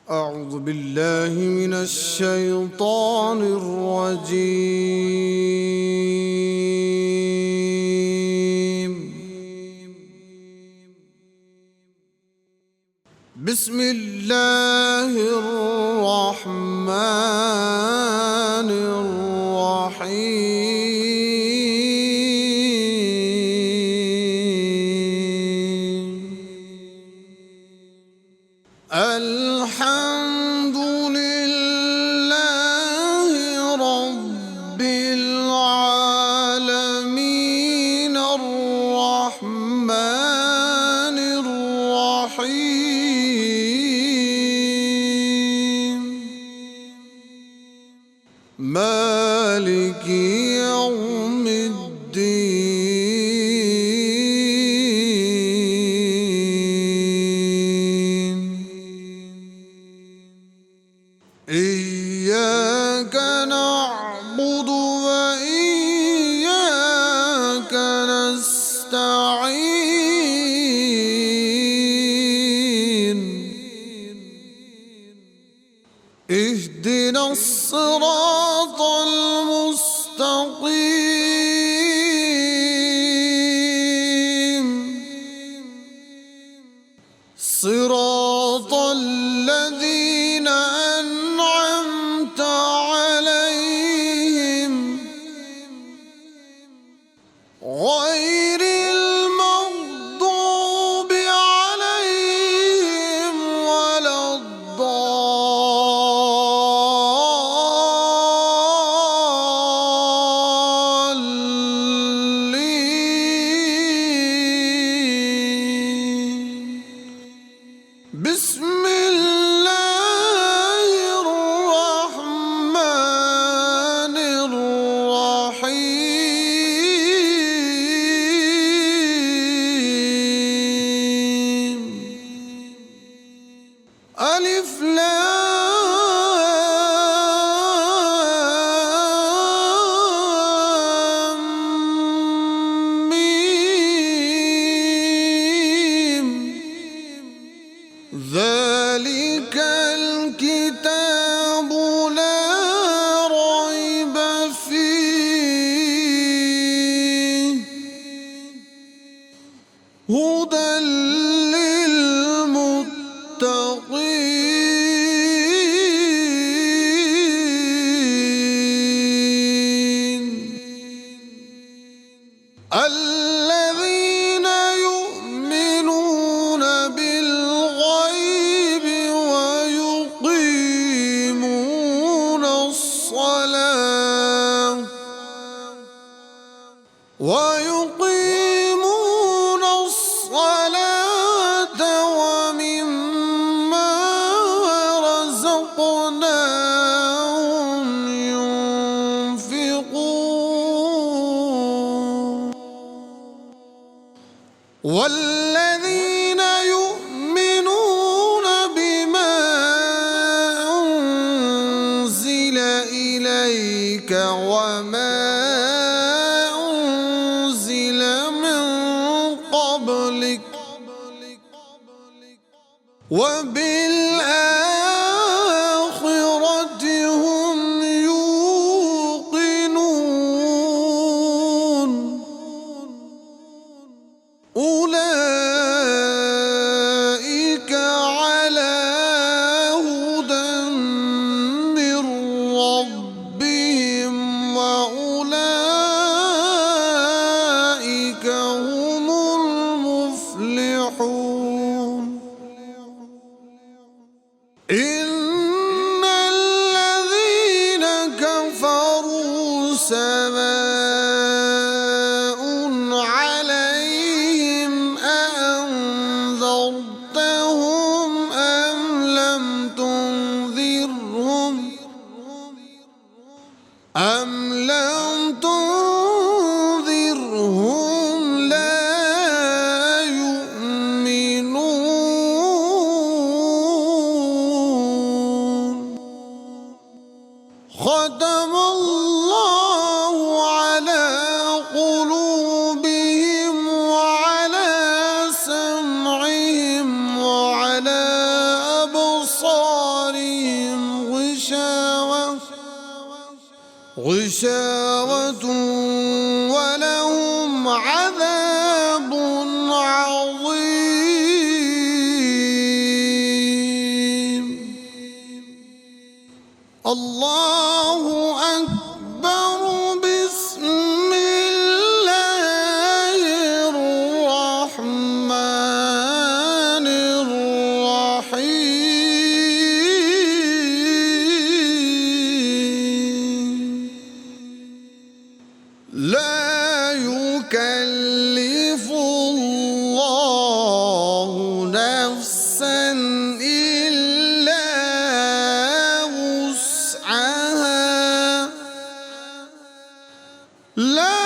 أعوذ بالله من الشيطان الرجيم. بسم الله الرحمن الرحيم. الحمد لله رب العالمين الرحمن الرحيم مالك يوم الدين. إياك نعبد وإياك نستعين. اهدنا الصراط المستقيم صراط الذين أنعمت عليهم غير المغضوب عليهم ولا الضالين. بسم الله الرحمن الرحيم. ألف لام ميم. ذلك الكتاب لا ريب فيه هدى للمتقين الذين يؤمنون بالغيب ويقيمون الصلاة ومما رزقناهم ينفقون. والذين يؤمنون بما أنزل إليك وما أنزل من قبلك وبالآخرة غشاوة ولهم عذاب عظيم. الله أكبر. بسم الله الرحمن الرحيم. لا يكلف الله نفسا إلا وسعها. لا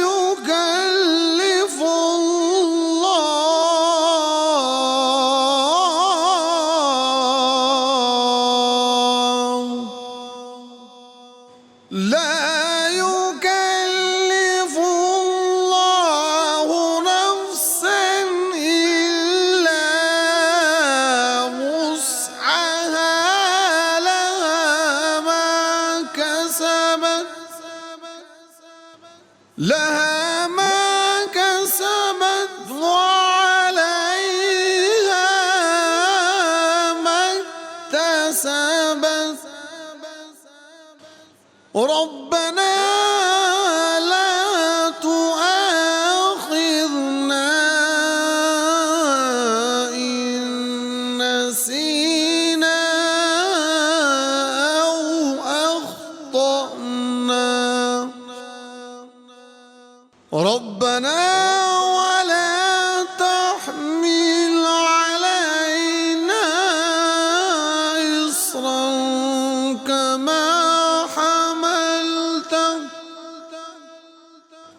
يكلف الله لا يكلف الله نفسا إلا وسعها. لها ما كسبت وعليها ما اكتسبت. ربنا لا تؤاخذنا إن نسينا أو أخطأنا. ربنا ولا تحمل علينا إصرا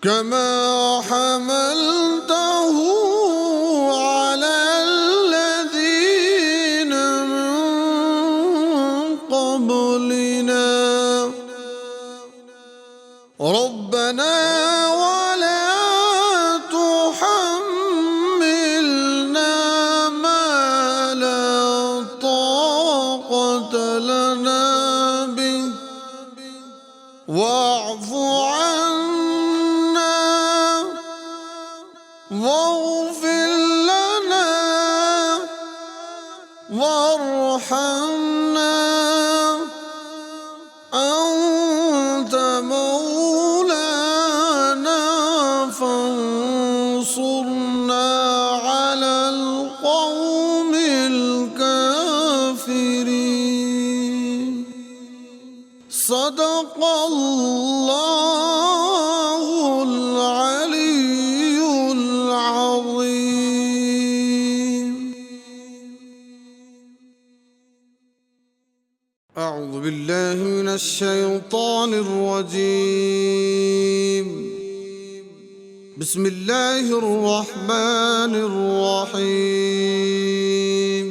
كما حملته على الذين من قبلنا. ربنا ولا تحملنا ما لا طاقة لنا به واعف عنا واغفر لنا وارحمنا أنت مولانا فانصرنا على القوم الكافرين. صدق الله العلي العظيم. أعوذ بالله من الشيطان الرجيم. بسم الله الرحمن الرحيم.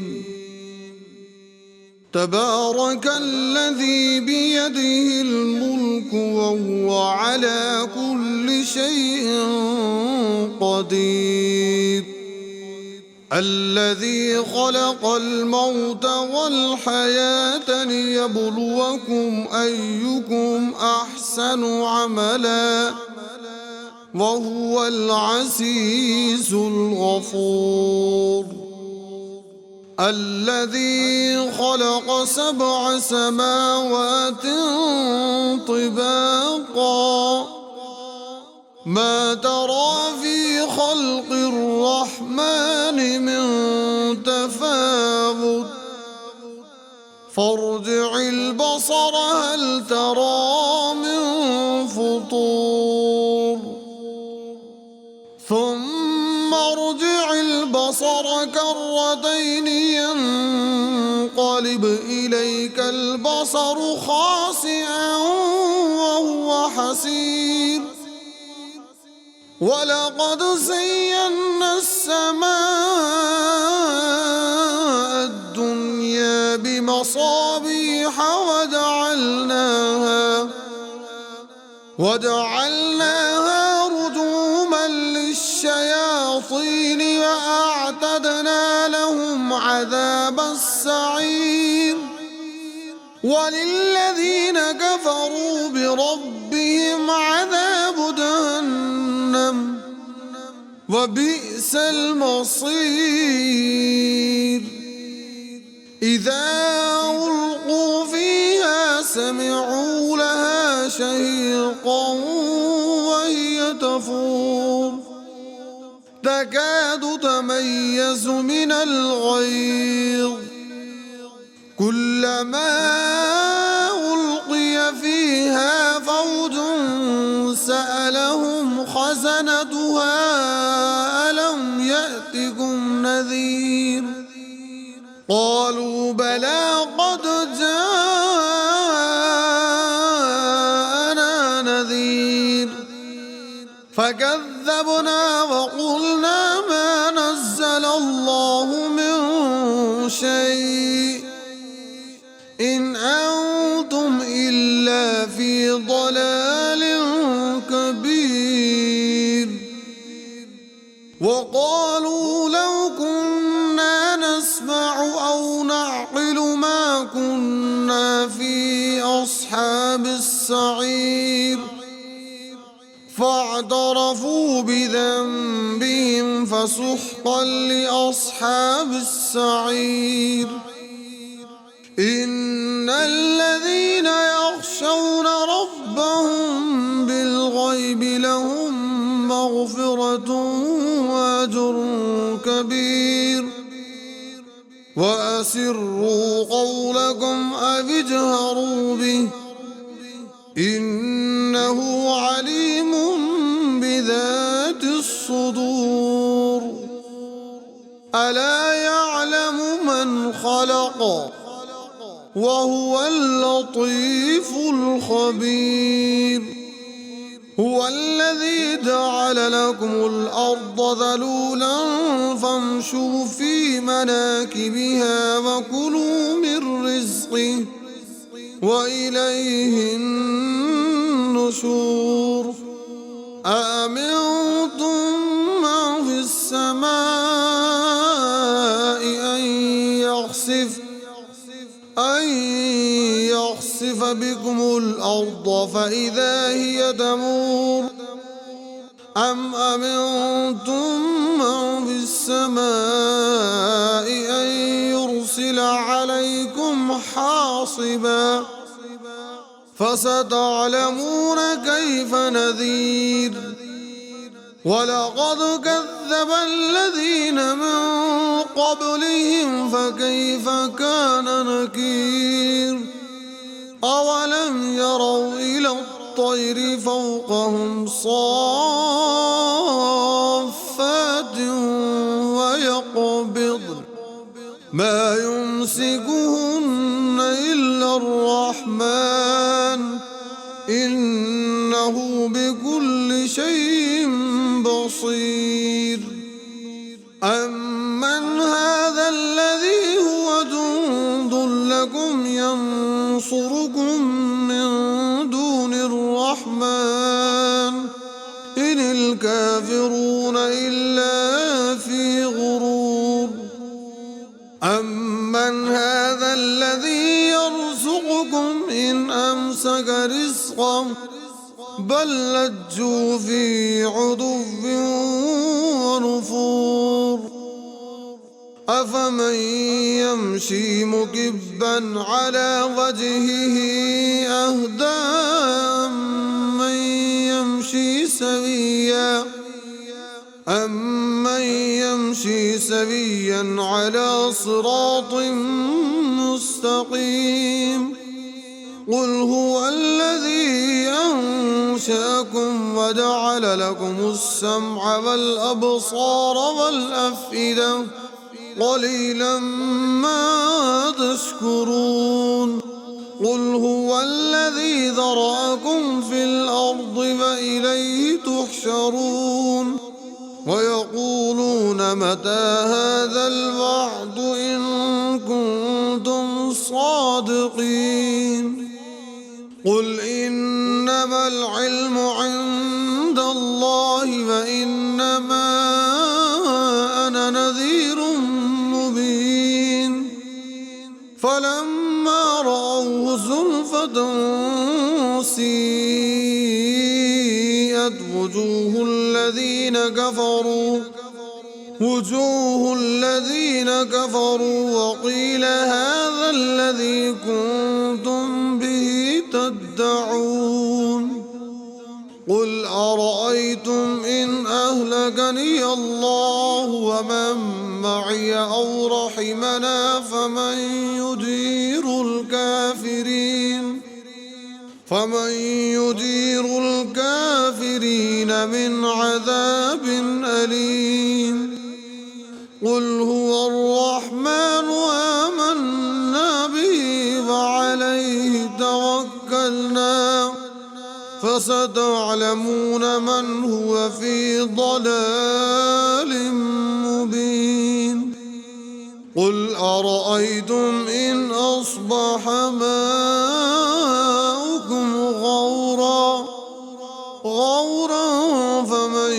تبارك الذي بيده الملك وهو على كل شيء قدير. الذي خلق الموت والحياة ليبلوكم أيكم أحسن عملا وهو العزيز الغفور. الذي خلق 7 سماوات طباقا ما ترى في خلق الرحمن من تفاوت فارجع البصر هل ترى من فطور ثم ارجع البصر كرتين ينقلب إليك البصر خاسئا وهو حسير. ولقد زينا السماء الدنيا بمصابيح وجعلناها رجوما للشياطين وأعتدنا لهم عذاب السعير. وللذين كفروا بربهم عذاب جهنم وبئس المصير إذا ألقوا فيها سمعوا لها شهيقا وهي تفور تكاد تميز من الغيظ كلما ألقي فيها فوج سألهم خزنتها ألم يأتكم نذير قالوا بلى قد جاءنا نذير فكذبنا وقلنا ما نزل الله من شيء إن أنتم إلا في ضلال كبير وقالوا لو كنا نسمع أو نعقل ما كنا في أصحاب السعير فاعترفوا بذنبهم فسحقا لأصحاب السعير إن الذين يخشون ربهم بالغيب لهم مغفرة وأجر كبير وأسروا قولكم أو اجهروا به إنه عليم بذات الصدور ألا يعلم من خلق وهو اللطيف الخبير هو الذي جعل لكم الأرض ذلولا فامشوا في مناكبها وكلوا من رزقه وإليه النشور أأمنتم من في السماء أن يخسف بكم الأرض فإذا هي تمور أم أمنتم من في السماء أن يرسل عليكم حاصبا فستعلمون كيف نذير ولقد كذب الذين من قبلهم فكيف كان نكير أولم يروا إلى الطير فوقهم صافات ويقبضن ما يمسكهن إلا الرحمن إنه بكل شيء بصير أمن هذا الذي هو جند لكم ينصركم من دون الرحمن إن الكافرون إلا في غرور أمن هذا الذي يرزقكم إن أمسك رزقه بل لجوا في عتو ونفور أفمن يمشي مكبا على وجهه أهدى أمن يمشي سويا على صراط مستقيم قل هو الذي أنشأكم وجعل لكم السمع والأبصار والأفئدة قليلا ما تشكرون قل هو الذي ذرأكم في الأرض وإليه تحشرون ويقولون متى هذا الوعد إن كنتم صادقين قل إنما العلم عند الله وإنما أنا نذير مبين فلا فلما رأوه زلفة سيئت وجوه الذين كفروا وقيل هذا الذي كنتم به تدعون قل أرأيتم إن أهلكني الله ومن معي أو رحمنا فمن يجير الكافرين من عذاب أليم قل هو الرحمن آمنا به فعليه توكلنا فستعلمون من هو في ضلال مبين قل أرأيتم إن أصبح ماؤكم غورا فمن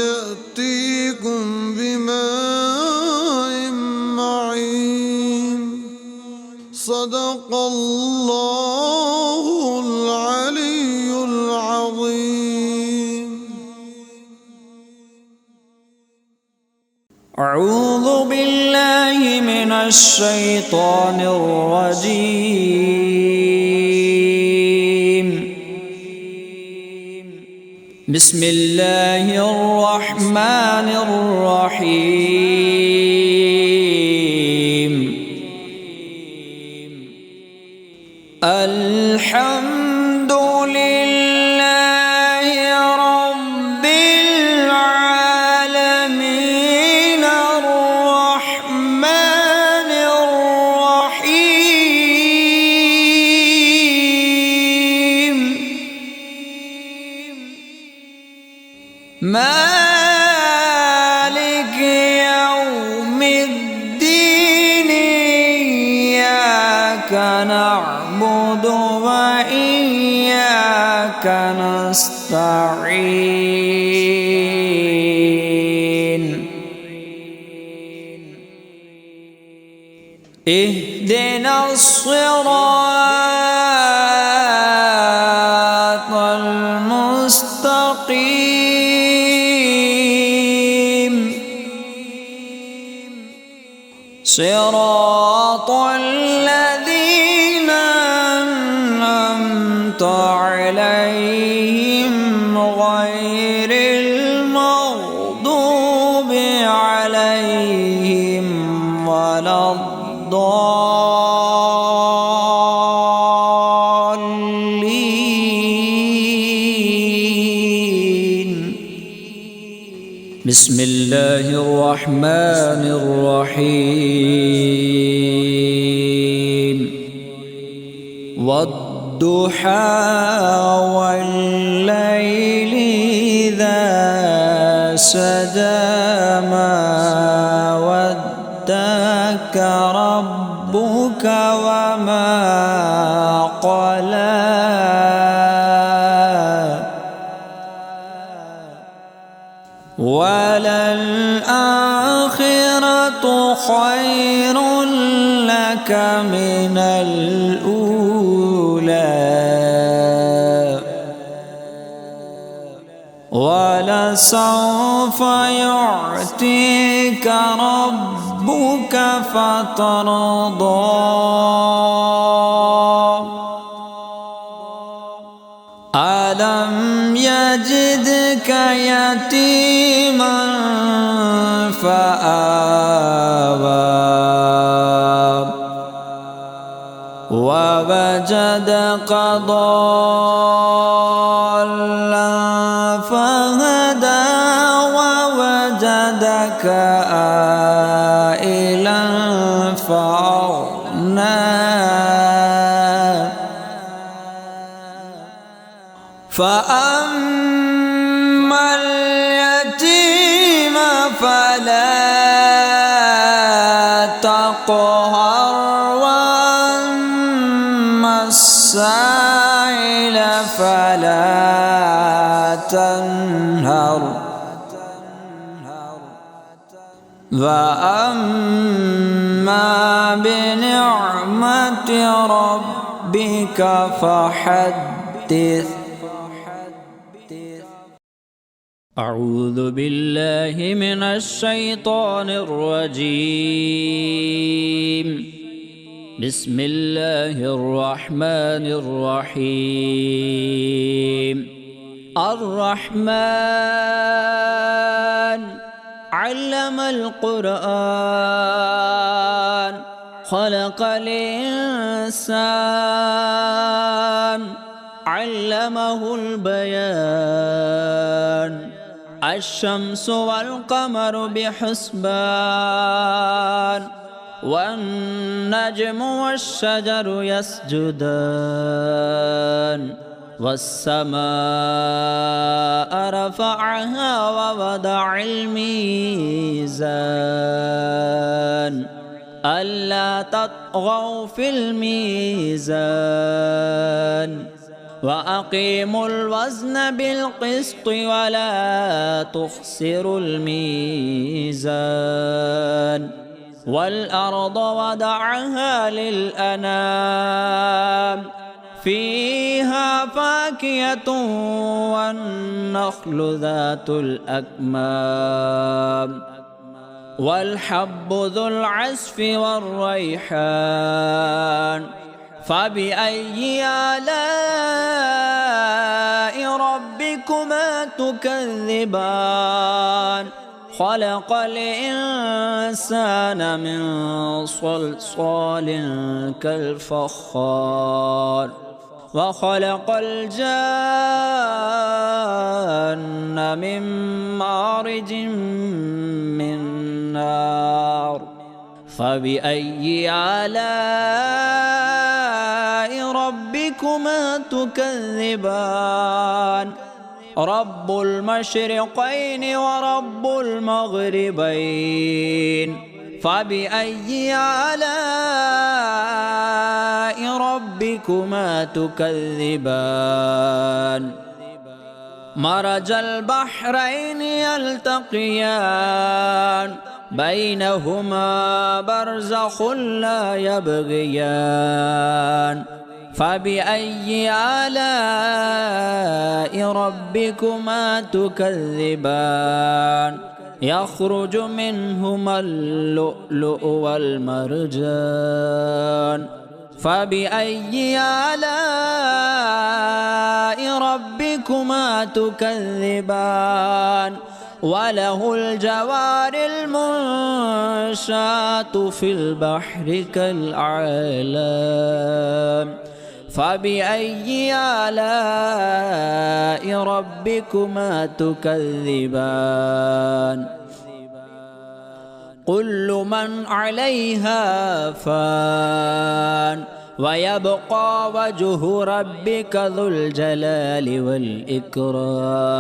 يأتيكم بماء معين صدق الله العلي العظيم. أعوذ بالله من الشيطان الرجيم. بسم الله الرحمن الرحيم. الحمد لله رب العالمين الرحمن الرحيم مالك يوم الدين إياك نعبد وإياك نستعين اهدنا الصراط المستقيم صراط الذين أنعمت عليهم غير المغضوب عليهم ولا الضالين. بسم الله الرحمن الرحيم. والضحى والليل إذا سجى ما ودعك ربك وما قلى وللآخرة خير لك من الأولى ولسوف يعطيك ربك فترضى ألم يجدك يتيما فآوى ووجدك ضالا فهدى ووجدك عائلا فأغنى فأما اليتيم فلا تقهر وأما السائل فلا تنهر وأما بنعمة ربك فحدث. أعوذ بالله من الشيطان الرجيم. بسم الله الرحمن الرحيم. الرحمن علم القرآن خلق الإنسان علمه البيان. الشمس والقمر بحسبان والنجم والشجر يسجدان. والسماء رفعها ووضع الميزان ألا تطغوا في الميزان وأقيموا الوزن بالقسط ولا تخسروا الميزان. والأرض وضعها للأنام فيها فاكهة والنخل ذات الأكمام والحب ذو العصف والريحان. فبأي آلاء ربكما تكذبان. خلق الإنسان من صلصال كالفخار وخلق الجان من مارج من نار. فبأي آلاء ربكما تكذبان. رب المشرقين ورب المغربين. فبأي آلاء ربكما تكذبان. مرج البحرين يلتقيان بينهما برزخ لا يبغيان. فبأي آلاء ربكما تكذبان. يخرج منهما اللؤلؤ والمرجان. فبأي آلاء ربكما تكذبان. وله الجوار المنشآت في البحر كالأعلام. فبأي آلاء ربكما تكذبان. كل من عليها فان ويبقى وجه ربك ذو الجلال والإكرام.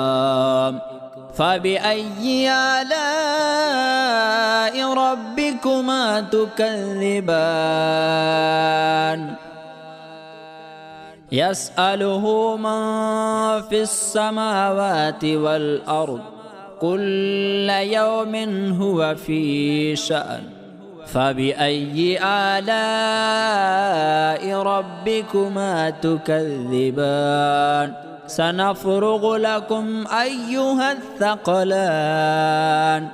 فبأي آلاء ربكما تكذبان. يسأله من في السماوات والأرض كل يوم هو في شأن. فبأي آلاء ربكما تكذبان. سنفرغ لكم أيها الثقلان.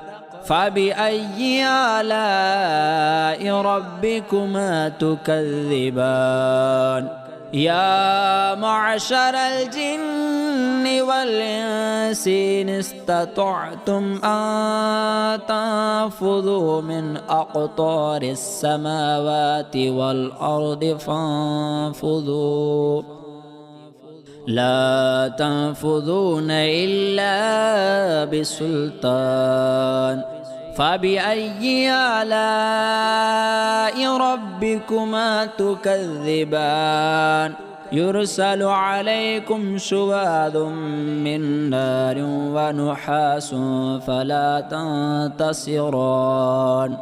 فبأي آلاء ربكما تكذبان. يا معشر الجن والإنس إن استطعتم أن تنفذوا من أقطار السماوات والأرض فانفذوا لا تنفذون إلا بسلطان. فبأي آلاء ربكما تكذبان. يرسل عليكم شواظ من نار ونحاس فلا تنتصران.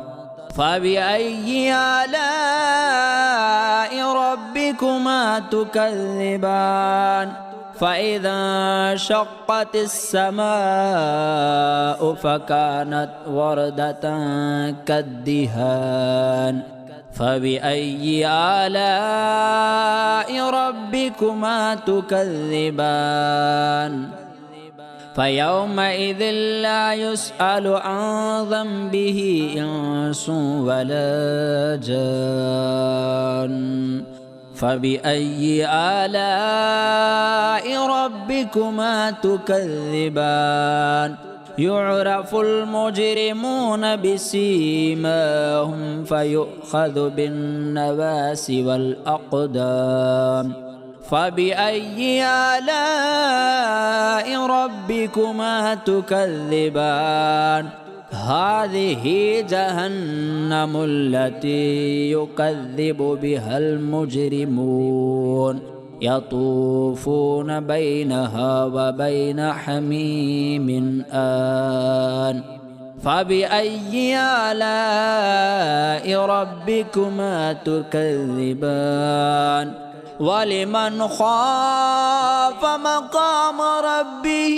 فبأي آلاء ربكما تكذبان. فإذا انشقت السماء فكانت وردة كالدهان فبأي آلاء ربكما تكذبان فيومئذ لا يسأل عن ذنبه إنس ولا جان فبأي آلاء ربكما تكذبان يعرف المجرمون بسيماهم فيؤخذ بالنواصي والأقدام فبأي آلاء ربكما تكذبان هذه جهنم التي يكذب بها المجرمون يطوفون بينها وبين حميم آن فبأي آلاء ربكما تكذبان ولمن خاف مقام ربه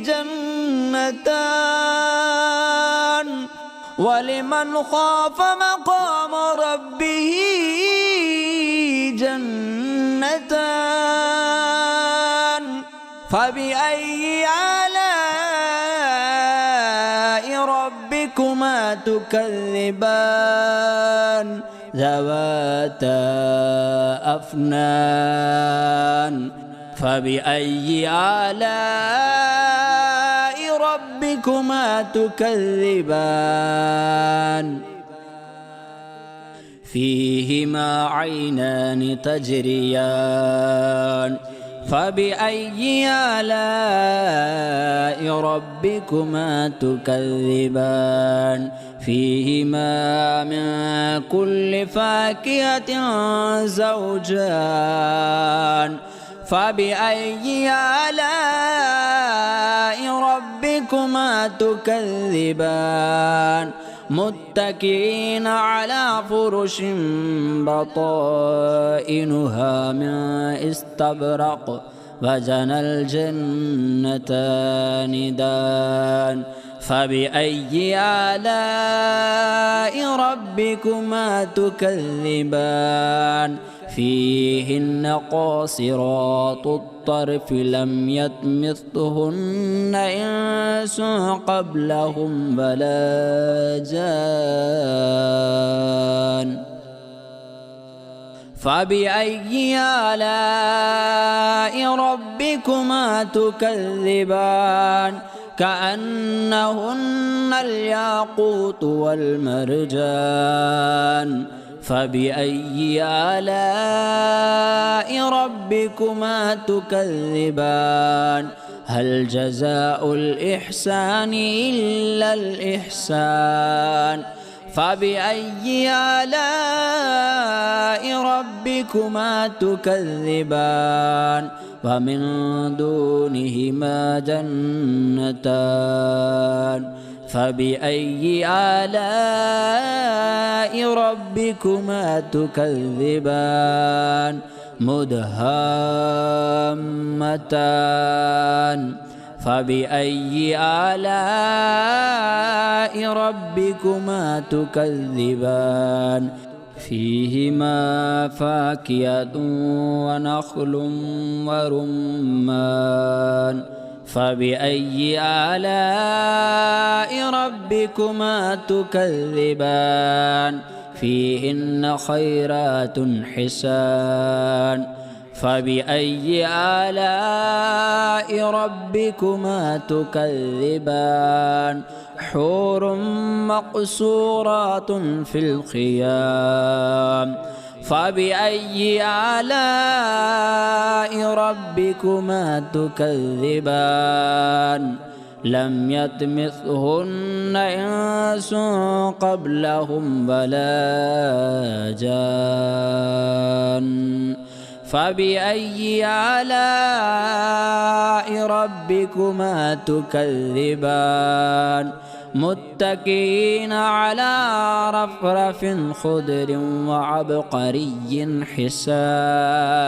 جنتان ولمن خاف مقام ربه جنتان فبأي آلاء ربكما تكذبان ذواتا أفنان فبأي آلاء ربكما تكذبان فيهما عينان تجريان فبأي آلاء ربكما تكذبان فيهما من كل فاكهة زوجان فبأي آلاء ربكما تكذبان متكئين على فرش بطائنها من استبرق وجنى الجنتان دان فبأي آلاء ربكما تكذبان فيهن قاصرات الطرف لم يطمثهن إنس قبلهم ولا جان فبأي آلاء ربكما تكذبان كأنهن الياقوت والمرجان فبأي آلاء ربكما تكذبان هل جزاء الإحسان إلا الإحسان فبأي آلاء ربكما تكذبان ومن دونهما جنتان فبأي آلاء ربكما تكذبان مدهامتان فبأي آلاء ربكما تكذبان فيهما فاكهة ونخل ورمان فبأي آلاء ربكما تكذبان فيهن خيرات حسان فبأي آلاء ربكما تكذبان حور مقصورات في الخيام فبأي آلاء ربكما تكذبان لم يطمثهن إنس قبلهم ولا جان فبأي آلاء ربكما تكذبان متكئين على رفرف خضر وعبقري حسان